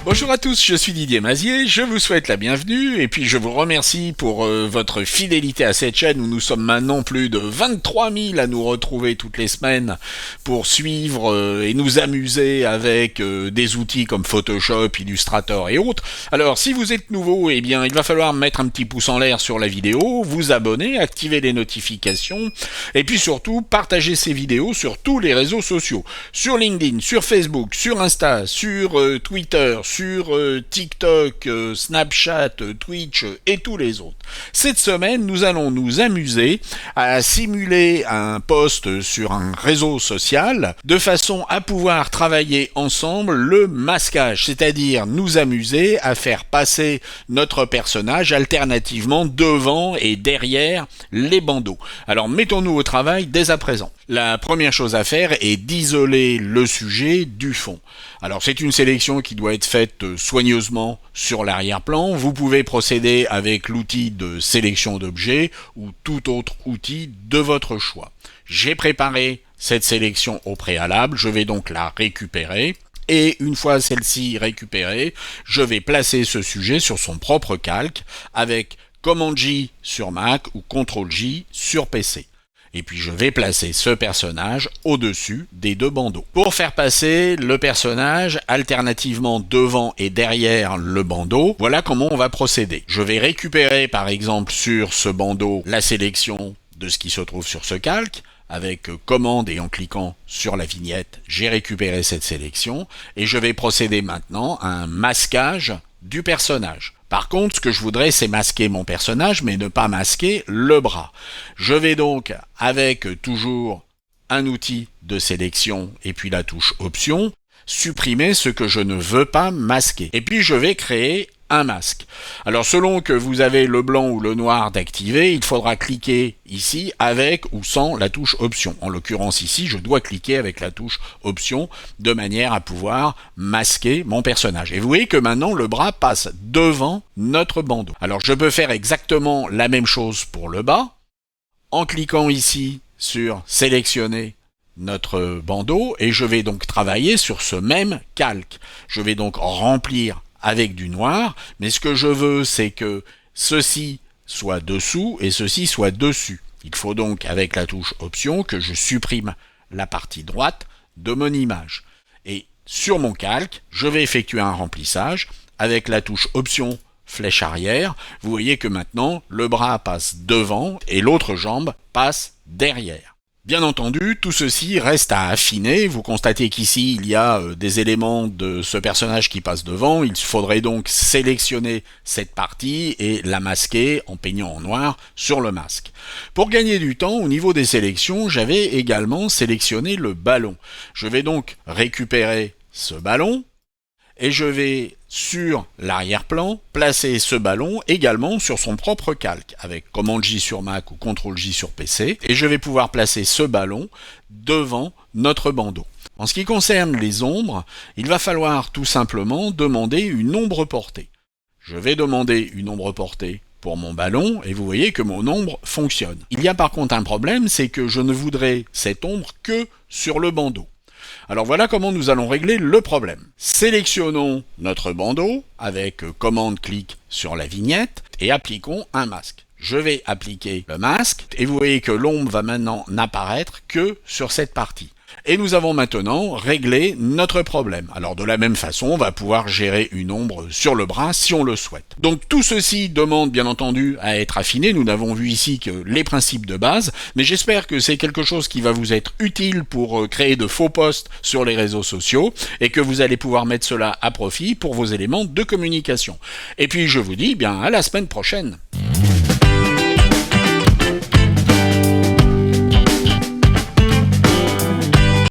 Bonjour à tous, je suis Didier Mazier, je vous souhaite la bienvenue et puis je vous remercie pour votre fidélité à cette chaîne où nous sommes maintenant plus de 23 000 à nous retrouver toutes les semaines pour suivre et nous amuser avec des outils comme Photoshop, Illustrator et autres. Alors si vous êtes nouveau, eh bien il va falloir mettre un petit pouce en l'air sur la vidéo, vous abonner, activer les notifications et puis surtout partager ces vidéos sur tous les réseaux sociaux, sur LinkedIn, sur Facebook, sur Insta, sur Twitter, sur TikTok, Snapchat, Twitch et tous les autres. Cette semaine, nous allons nous amuser à simuler un post sur un réseau social de façon à pouvoir travailler ensemble le masquage, c'est-à-dire nous amuser à faire passer notre personnage alternativement devant et derrière les bandeaux. Alors mettons-nous au travail dès à présent. La première chose à faire est d'isoler le sujet du fond. Alors c'est une sélection qui doit être faite soigneusement sur l'arrière-plan. Vous pouvez procéder avec l'outil de sélection d'objets ou tout autre outil de votre choix. J'ai préparé cette sélection au préalable, je vais donc la récupérer. Et une fois celle-ci récupérée, je vais placer ce sujet sur son propre calque avec Command J sur Mac ou Ctrl J sur PC. Et puis je vais placer ce personnage au-dessus des deux bandeaux. Pour faire passer le personnage alternativement devant et derrière le bandeau, voilà comment on va procéder. Je vais récupérer par exemple sur ce bandeau la sélection de ce qui se trouve sur ce calque. Avec commande et en cliquant sur la vignette, j'ai récupéré cette sélection et je vais procéder maintenant à un masquage du personnage. Par contre, ce que je voudrais, c'est masquer mon personnage, mais ne pas masquer le bras. Je vais donc, avec toujours un outil de sélection et puis la touche Option, supprimer ce que je ne veux pas masquer. Et puis je vais créer un masque. Alors selon que vous avez le blanc ou le noir d'activer, il faudra cliquer ici avec ou sans la touche Option. En l'occurrence ici, je dois cliquer avec la touche Option de manière à pouvoir masquer mon personnage. Et vous voyez que maintenant le bras passe devant notre bandeau. Alors je peux faire exactement la même chose pour le bas en cliquant ici sur sélectionner notre bandeau et je vais donc travailler sur ce même calque. Je vais donc remplir avec du noir, mais ce que je veux, c'est que ceci soit dessous et ceci soit dessus. Il faut donc, avec la touche Option, que je supprime la partie droite de mon image. Et sur mon calque, je vais effectuer un remplissage avec la touche Option flèche arrière. Vous voyez que maintenant, le bras passe devant et l'autre jambe passe derrière. Bien entendu, tout ceci reste à affiner. Vous constatez qu'ici, il y a des éléments de ce personnage qui passe devant. Il faudrait donc sélectionner cette partie et la masquer en peignant en noir sur le masque. Pour gagner du temps, au niveau des sélections, j'avais également sélectionné le ballon. Je vais donc récupérer ce ballon et je vais, sur l'arrière-plan, placer ce ballon également sur son propre calque, avec Command J sur Mac ou Ctrl J sur PC, et je vais pouvoir placer ce ballon devant notre bandeau. En ce qui concerne les ombres, il va falloir tout simplement demander une ombre portée. Je vais demander une ombre portée pour mon ballon, et vous voyez que mon ombre fonctionne. Il y a par contre un problème, c'est que je ne voudrais cette ombre que sur le bandeau. Alors voilà comment nous allons régler le problème. Sélectionnons notre bandeau avec commande-clic sur la vignette et appliquons un masque. Je vais appliquer le masque et vous voyez que l'ombre va maintenant n'apparaître que sur cette partie. Et nous avons maintenant réglé notre problème. Alors de la même façon, on va pouvoir gérer une ombre sur le bras si on le souhaite. Donc tout ceci demande bien entendu à être affiné. Nous n'avons vu ici que les principes de base, mais j'espère que c'est quelque chose qui va vous être utile pour créer de faux posts sur les réseaux sociaux et que vous allez pouvoir mettre cela à profit pour vos éléments de communication. Et puis je vous dis bien à la semaine prochaine.